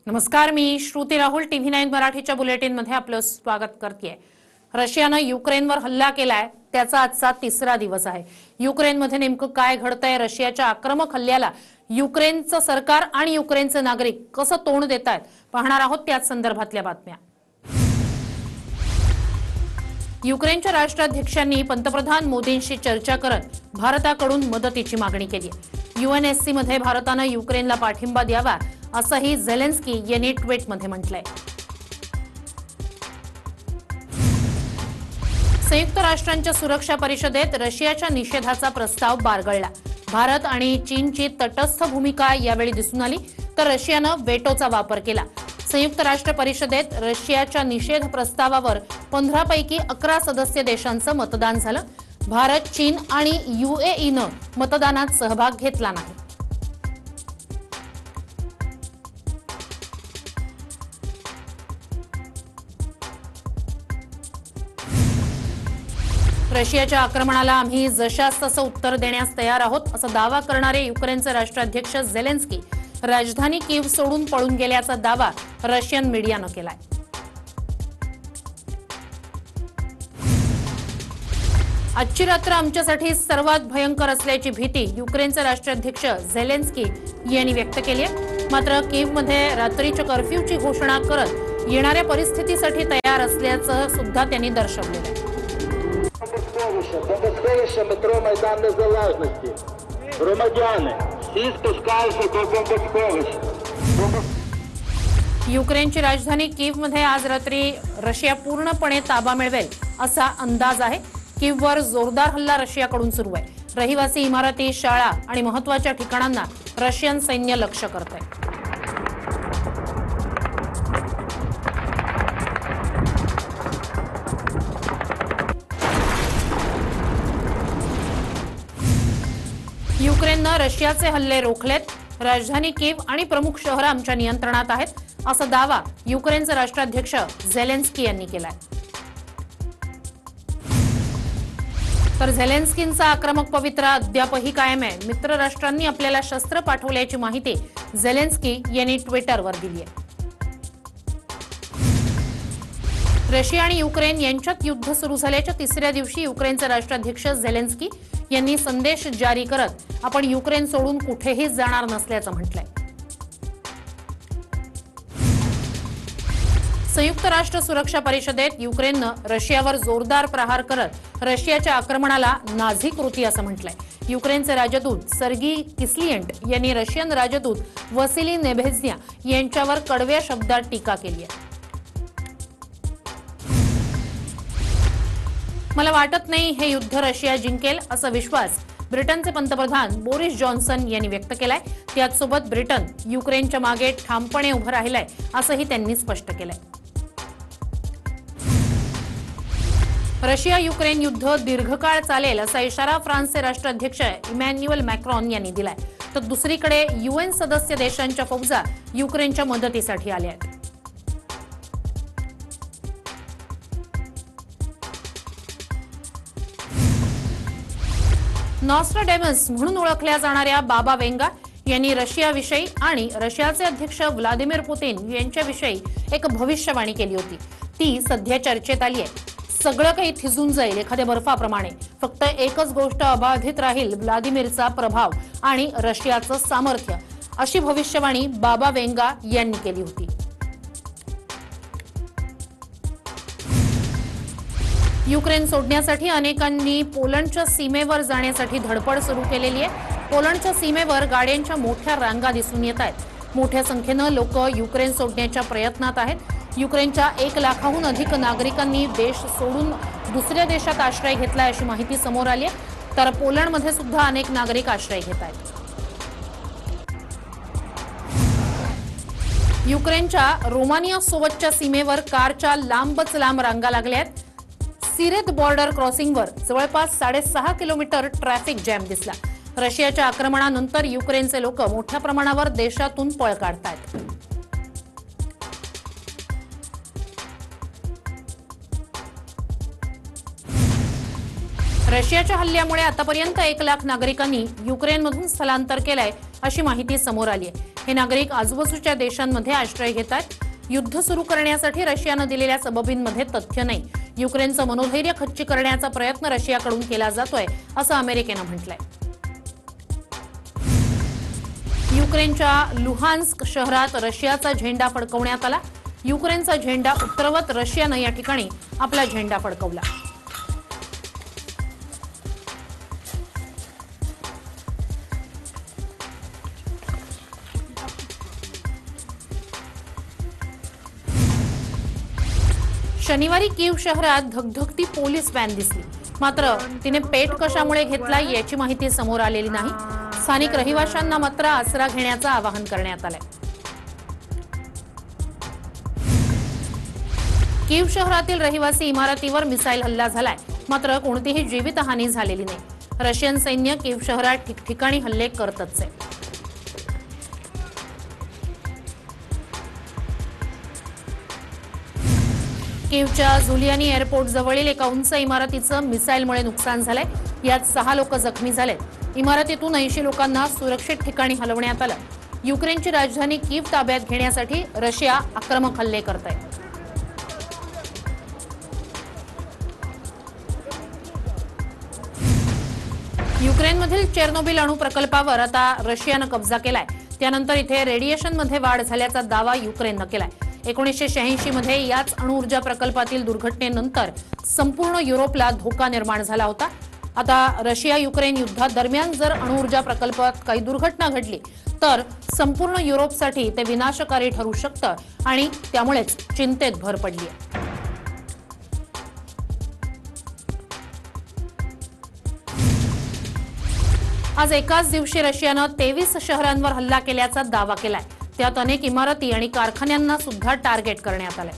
नमस्कार, मी श्रुती राहुल टीव्ही 9 मराठीच्या बुलेटिन मध्ये आपलं स्वागत करते। रशियाने युक्रेनवर हल्ला केलाय, त्याचा आजचा तिसरा दिवस आहे। युक्रेनमध्ये नेमकं काय घडतंय, रशियाच्या आक्रमक हल्ल्याला युक्रेनचं सरकार आणि युक्रेनचे नागरिक कसं तोंड देतायत पाहणार आहोत त्याच संदर्भातल्या बातम्या। युक्रेनच्या राष्ट्राध्यक्षांनी पंतप्रधान मोदींशी चर्चा करत भारताकडून मदतीची मागणी केली आहे। यूएनएससी मध्ये भारताने युक्रेनला पाठिंबा द्यावा असंही झेलेन्स्की यांनी ट्विटमध्ये म्हटलंय। संयुक्त राष्ट्रांच्या सुरक्षा परिषदेत रशियाच्या निषेधाचा प्रस्ताव बारगळला। भारत आणि चीनची तटस्थ भूमिका यावेळी दिसून आली, तर रशियानं वेटोचा वापर केला। संयुक्त राष्ट्र परिषदेत रशियाच्या निषेध प्रस्तावावर 15 पैकी 11 सदस्य देशांचं मतदान झालं। भारत, चीन आणि यूएईनं मतदानात सहभाग घेतला नाही। रशियाच्या आक्रमणाला आम्ही जशास तसं उत्तर देण्यास तयार आहोत असा दावा करणारे युक्रेनचे राष्ट्राध्यक्ष झेलेन्स्की राजधानी कीव सोडून पळून गेल्याचा दावा रशियन मीडियानं केलाय। आजची रात्र आमच्यासाठी सर्वात भयंकर असल्याची भीती युक्रेनचे राष्ट्राध्यक्ष झेलेन्स्की यांनी व्यक्त केली आहे। मात्र कीवमध्ये रात्रीच्या कर्फ्यूची घोषणा करत येणाऱ्या परिस्थितीसाठी तयार असल्याचं सुद्धा त्यांनी दर्शवलं आहे। Бомбосховище метро Майдан Незалежності. Громадяни, всі спускаються до бомбосховища. युक्रेनची राजधानी कीवमध्ये आज रात्री रशिया पूर्णपणे ताबा मिळवेल असा अंदाज आहे। कीववर जोरदार हल्ला रशियाकडून सुरू आहे। रहिवासी इमारती, शाळा आणि महत्त्वाच्या ठिकाणांना रशियन सैन्य लक्ष्य करत आहे। युक्रेननं रशियाचे हल्ले रोखलेत। राजधानी कीव आणि प्रमुख शहरं आमच्या नियंत्रणात आहेत असा दावा युक्रेनचे राष्ट्राध्यक्ष झेलेन्स्की यांनी केलाय। तर झेलेन्स्कींचा आक्रमक पवित्रा अद्यापही कायम आहे। मित्र राष्ट्रांनी आपल्याला शस्त्र पाठवल्याची माहिती झेलेन्स्की यांनी ट्विटरवर दिली आहे। रशिया आणि युक्रेन यांच्यात युद्ध सुरू झाल्याच्या तिसऱ्या दिवशी युक्रेनचे राष्ट्राध्यक्ष झेलेन्स्की यांनी संदेश जारी करत आपण युक्रेन सोडून कुठेही जाणार नसल्याचं म्हटलंय। संयुक्त राष्ट्र सुरक्षा परिषदेत युक्रेननं रशियावर जोरदार प्रहार करत रशियाच्या आक्रमणाला नाझी कृती असं म्हटलंय। युक्रेनचे राजदूत सर्गी किस्लियंट यांनी रशियन राजदूत वसिली नेबेझ्निया यांच्यावर कडव्या शब्दात टीका केली आहे। मला वाटत नाही हे युद्ध रशिया जिंकेल असा विश्वास ब्रिटनचे पंतप्रधान बोरिस जॉन्सन यांनी व्यक्त केलाय। त्याचसोबत ब्रिटन युक्रेनच्या मागे ठामपणे उभं राहिलंय असंही त्यांनी स्पष्ट केलंय। रशिया युक्रेन युद्ध दीर्घकाळ चालेल असा इशारा फ्रान्सचे राष्ट्राध्यक्ष इमॅन्युएल मॅक्रॉन यांनी दिलाय। तर दुसरीकडे यूएन सदस्य देशांच्या फौजा युक्रेनच्या मदतीसाठी आल्या आहेत। नॉस्ट्राडेमस म्हणून ओळखल्या जाणाऱ्या बाबा वेंगा यांनी रशियाविषयी आणि रशियाचे अध्यक्ष व्लादिमीर पुतिन यांच्याविषयी एक भविष्यवाणी केली होती। ती सध्या चर्चेत आली आहे। सगळं काही थिजून जाईल एखाद्या बर्फाप्रमाणे, फक्त एकच गोष्ट अबाधित राहील, व्लादिमीरचा प्रभाव आणि रशियाचं सामर्थ्य, अशी भविष्यवाणी बाबा वेंगा यांनी केली होती। युक्रेन सोडण्यासाठी अनेकांनी पोलंडच्या सीमेवर जाण्यासाठी धडपड सुरू केलेली आहे। पोलंडच्या सीमेवर गाड्यांच्या मोठ्या रांगा दिसून येत आहेत। मोठ्या संख्येनं लोक युक्रेन सोडण्याच्या प्रयत्नात आहेत। युक्रेनच्या 1 लाखाहून अधिक नागरिकांनी देश सोडून दुसऱ्या देशात आश्रय घेतलाय अशी माहिती समोर आली आहे। तर पोलंडमध्ये सुद्धा अनेक नागरिक आश्रय घेत आहेत। युक्रेनच्या रोमानिया सोबतच्या सीमेवर कारच्या लांबच लांब रांगा लागल्या आहेत। सिरेत बॉर्डर क्रॉसिंगवर जवळपास 6.5 किलोमीटर ट्रॅफिक जॅम दिसला। रशियाच्या आक्रमणानंतर युक्रेनचे लोक मोठ्या प्रमाणावर देशातून पळ काढतायत। रशियाच्या हल्ल्यामुळे आतापर्यंत 1 लाख नागरिकांनी युक्रेनमधून स्थलांतर केलंय अशी माहिती समोर आली आहे। हे नागरिक आजूबाजूच्या देशांमध्ये आश्रय घेतात। युद्ध सुरू करण्यासाठी रशियानं दिलेल्या सबबींमध्ये तथ्य नाही। युक्रेनचं मनोधैर्य खच्ची करण्याचा प्रयत्न रशियाकडून केला जातोय असं अमेरिकेनं म्हटलंय। युक्रेनच्या लुहान्स्क शहरात रशियाचा झेंडा फडकवण्यात आला। युक्रेनचा झेंडा उतरवत रशियानं या ठिकाणी आपला झेंडा फडकवला। शनिवारी कीव शहरात धगधगती पोलीस व्हॅन दिसली, मात्र तिने पेट कशामुळे घेतला याची माहिती समोर आलेली नाही। स्थानिक रहिवाशांना मात्र आसरा घेण्याचं आवाहन करण्यात आलंय। कीव शहरातील रहिवासी इमारतीवर मिसाईल हल्ला झालाय, मात्र कोणतीही जीवितहानी झालेली नाही। रशियन सैन्य कीव शहरात ठिकठिकाणी हल्ले करतच आहे। कीवच्या झुलियानी एअरपोर्ट जवळील एका उंच इमारतीचं मिसाईलमुळे नुकसान झालंय। यात 6 लोक जखमी झालेत। इमारतीतून 80 लोकांना सुरक्षित ठिकाणी हलवण्यात आलं। युक्रेनची राजधानी कीव ताब्यात घेण्यासाठी रशिया आक्रमक हल्ले करत आहे। युक्रेनमधील चेर्नोबिल अणु प्रकल्पावर आता रशियानं कब्जा केलाय। त्यानंतर इथे रेडिएशनमध्ये वाढ झाल्याचा दावा युक्रेननं केलाय। 1986 मध्ये याच अणुऊर्जा प्रकल्पातील दुर्घटनेनंतर संपूर्ण युरोपला धोका निर्माण झाला होता। आता रशिया युक्रेन युद्धादरम्यान जर अणुऊर्जा प्रकल्पात काही दुर्घटना घडली तर संपूर्ण युरोपसाठी ते विनाशकारी ठरू शकतं आणि त्यामुळेच चिंतेत भर पडली आहे। आज एकाच दिवशी रशियानं 23 शहरांवर हल्ला केल्याचा दावा केलाय। त्यात अनेक इमारती आणि कारखान्यांना सुद्धा टार्गेट करण्यात आलंय।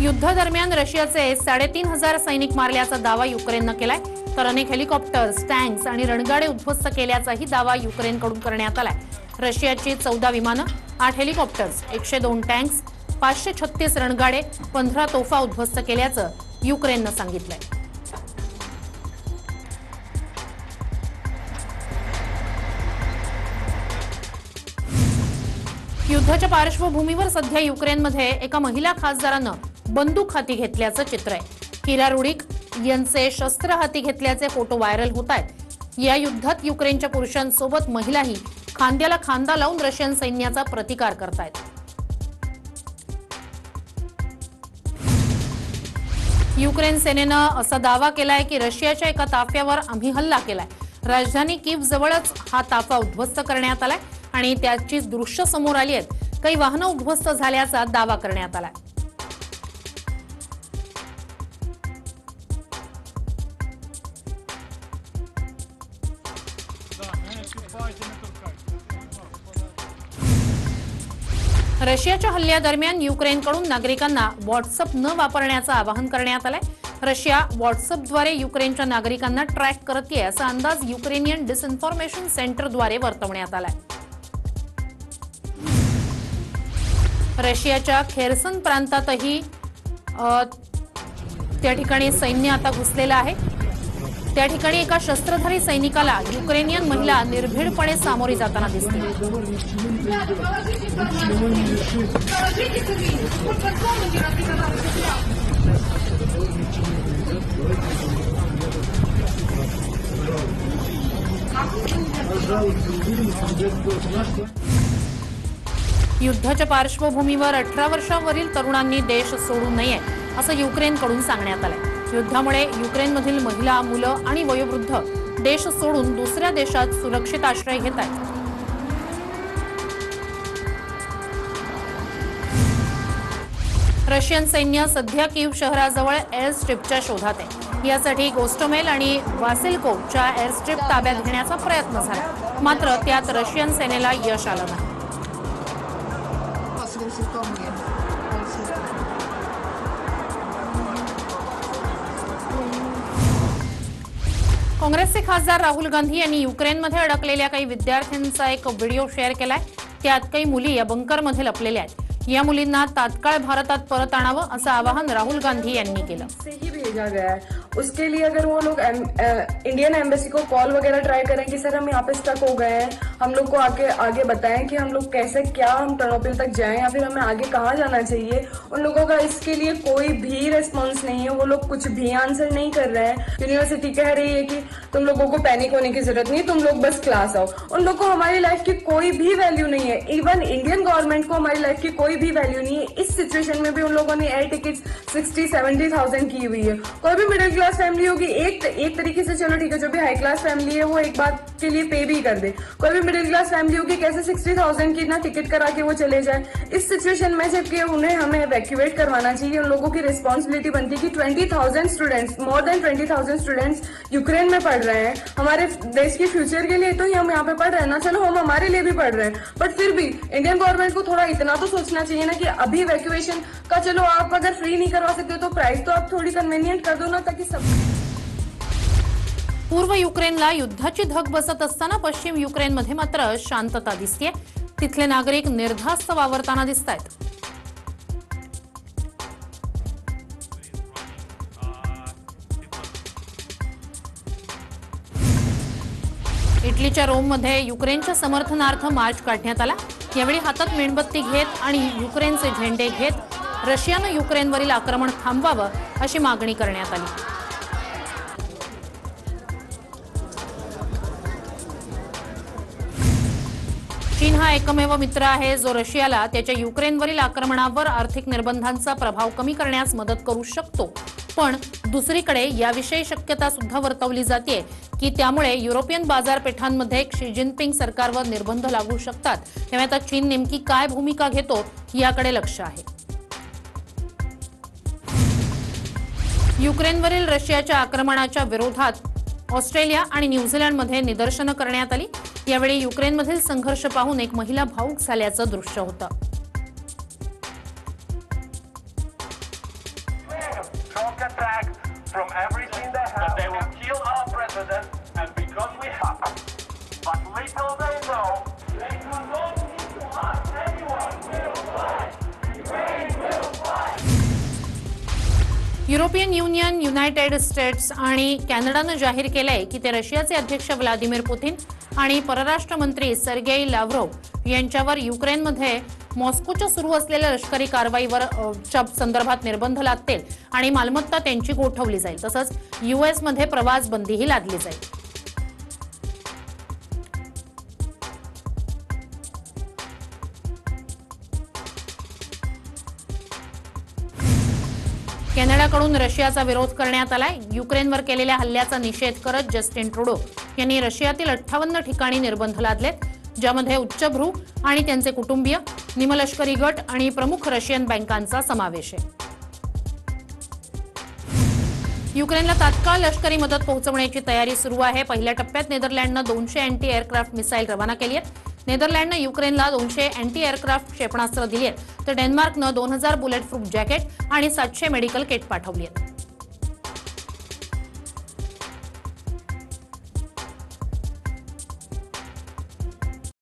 युद्धादरम्यान रशियाचे 3,500 सैनिक मारल्याचा दावा युक्रेननं केलाय, तर अनेक हेलिकॉप्टर्स, टँक्स आणि रणगाडे उद्ध्वस्त केल्याचाही दावा युक्रेनकडून करण्यात आलाय। रशियाची 14 विमानं, 8 हेलिकॉप्टर्स, 102 टँक्स, 536 रणगाडे, 15 तोफा उद्ध्वस्त केल्याचं युक्रेननं सांगितलंय। युद्धाच्या पार्श्वभूमीवर सध्या युक्रेनमध्ये एका महिला खासदारानं बंदूक हाती घेतल्याचं चित्र आहे। किरा रुडिक यांचे शस्त्र हाती घेतल्याचे फोटो व्हायरल होत आहेत। या युद्धात युक्रेनच्या पुरुषांसोबत महिलाही खांद्याला खांदा लावून रशियन सैन्याचा प्रतिकार करतायत। युक्रेन सेनेनं असा दावा केलाय की रशियाच्या एका ताफ्यावर आम्ही हल्ला केलाय। राजधानी कीव जवळच हा ताफा उद्ध्वस्त करण्यात आलाय आणि त्याची दृश्य समोर आली आहेत। काही वाहनं उद्ध्वस्त झाल्याचा दावा करण्यात आलाय। रशियाच्या हल्ल्यादरम्यान युक्रेनकडून नागरिकांना व्हॉट्सअप न वापरण्याचं आवाहन करण्यात आलंय। रशिया व्हॉट्सअपद्वारे युक्रेनच्या नागरिकांना ट्रॅक करतेय असा अंदाज युक्रेनियन डिसइन्फॉर्मेशन सेंटरद्वारे वर्तवण्यात आलाय। रशियाच्या खेर्सन प्रांतातही त्या ठिकाणी सैन्य आता घुसलेलं आहे। त्या ठिकाणी एका शस्त्रधारी सैनिकाला युक्रेनियन महिला निर्भीडपणे सामोरी जाताना दिसते। युद्धाच्या पार्श्वभूमीवर 18 वर्षांवरील तरुणांनी देश सोडू नये असं युक्रेनकडून सांगण्यात आलंय। युद्धामुळे युक्रेनमधील महिला, मुलं आणि वयोवृद्ध देश सोडून दुसऱ्या देशात सुरक्षित आश्रय घेत आहेत। रशियन सैन्य सध्या कीव शहराजवळ एअर स्ट्रिपच्या शोधात आहे। यासाठी गोस्टोमेल आणि वासिल्कोवच्या एअर स्ट्रिप ताब्यात घेण्याचा प्रयत्न झाला, मात्र त्यात रशियन सेनेला यश आलं नाही। काँग्रेसचे खासदार राहुल गांधी यांनी युक्रेनमध्ये अडकलेल्या काही विद्यार्थ्यांचा एक व्हिडिओ शेअर केलाय। त्यात काही मुली या बंकरमध्ये लपलेल्या आहेत। या मुलींना तात्काळ भारतात परत आणावं असं आवाहन राहुल गांधी यांनी केलं। से ही भेजा गया है, उसके लिए अगर वो लोग इंडियन एम्बेसी को कॉल वगैरह ट्राई करें कि सर हम यहाँ पे स्टक हो गए हैं, हम लोग को आगे बताएं कि हम लोग कैसे क्या हम टर्नोपिल तक जाएं या फिर हमें आगे कहाँ जाना चाहिए। उन लोगों का इसके लिए कोई भी रिस्पॉन्स नहीं है, वो लोग कुछ भी आंसर नहीं कर रहे हैं। यूनिवर्सिटी कह रही है कि तुम लोगों को पैनिक होने की जरूरत नहीं, तुम लोग बस क्लास आओ। उन लोगों को हमारी लाइफ की कोई भी वैल्यू नहीं है, इवन इंडियन गवर्नमेंट को हमारी लाइफ की कोई भी वैल्यू नहीं है। इस सिचुएशन में भी उन लोगों ने एयर टिकट्स 60-70,000 की हुई है। कोई भी मिडिल क्लास फैमिली होगी एक तरीके से चलो ठीक है, जो भी हाई क्लास फैमिली है वो एक बात के लिए पे भी कर दे। कोई भी मिडिल क्लास फैमिली होगी कैसे 60,000 की ना टिकट करा के वो चले जाए। इस सिचुएशन में जबकि उन्हें हमें इवैक्यूएट करवाना चाहिए, उन लोगों की रिस्पॉन्सिबिलिटी बनती है कि 20,000 students, more than 20,000 students Ukraine में पढ़ रहे हैं। हमारे देश के फ्यूचर के लिए तो ही हम यहाँ पे पढ़ रहे हैं ना, चलो हम हमारे लिए भी पढ़ रहे हैं, बट फिर भी इंडियन गवर्नमेंट को थोड़ा इतना तो सोचना चाहिए ना कि अभी इवैक्यूएशन का चलो आप अगर फ्री नहीं करवा सकते तो प्राइस तो आप थोड़ी कन्वीनियंट कर दो ना, ताकि सब। पूर्व युक्रेनला युद्धाची धग बसत असताना पश्चिम युक्रेनमध्ये मात्र शांतता दिसतेय। तिथले नागरिक निर्धास्त वावरताना दिसतायत। इटलीच्या रोममध्ये युक्रेनच्या समर्थनार्थ मार्च काढण्यात आला। यावेळी हातात मेणबत्ती घेत आणि युक्रेनचे झेंडे घेत रशियानं युक्रेनवरील आक्रमण थांबवावं अशी मागणी करण्यात आली। चीन हा एकमेव मित्र आहे जो रशियाला त्याच्या युक्रेनवरील आक्रमणावर आर्थिक निर्बंधांचा प्रभाव कमी करण्यास मदत करू शकतो। पण दुसरीकडे याविषयी शक्यता सुद्धा वर्तवली जाते की त्यामुळे युरोपियन बाजारपेठांमध्ये शी जिनपिंग सरकारवर निर्बंध लागू शकतात। त्यामुळे आता चीन नेमकी काय भूमिका घेतो याकडे लक्ष आहे। युक्रेनवरील रशियाच्या आक्रमणाच्या विरोधात ऑस्ट्रेलिया आणि न्यूझीलंडमध्ये निदर्शनं करण्यात आली। यावेळी युक्रेनमधील संघर्ष पाहून एक महिला भावूक झाल्याचं दृश्य होतं। युरोपियन युनियन, युनायटेड स्टेट्स आणि कॅनडानं जाहीर केलंय की ते रशियाचे अध्यक्ष व्लादिमीर पुतिन आणि परराष्ट्र मंत्री सर्गेई लाव्हरोव्ह यांच्यावर युक्रेनमध्ये मॉस्कोच्या सुरू असलेल्या लष्करी कारवाईवर संदर्भात निर्बंध लादतील आणि मालमत्ता त्यांची गोठवली जाईल। तसंच यूएस मध्ये प्रवास बंदीही लादली जाईल। कॅनडाकडून रशियाचा विरोध करण्यात आलाय। युक्रेनवर केलेल्या हल्ल्याचा निषेध करत जस्टिन ट्रुडो यांनी रशियातील 58 ठिकाणी निर्बंध लादलेत, ज्यामध्ये उच्चभ्रू आणि त्यांचे कुटुंबीय, निमलष्करी गट आणि प्रमुख रशियन बँकांचा समावेश आहे। युक्रेनला तात्काळ लष्करी मदत पोहोचवण्याची तयारी सुरू आहे। पहिल्या टप्प्यात नेदरलँडनं 200 अँटी एअरक्राफ्ट मिसाईल रवाना केली आहेत। नेदरलँडनं युक्रेनला 200 अँटी एअरक्राफ्ट क्षेपणास्त्र दिली आहेत, तर डेन्मार्कनं 2000 बुलेट प्रूफ जॅकेट आणि 700 मेडिकल किट पाठवली आहेत।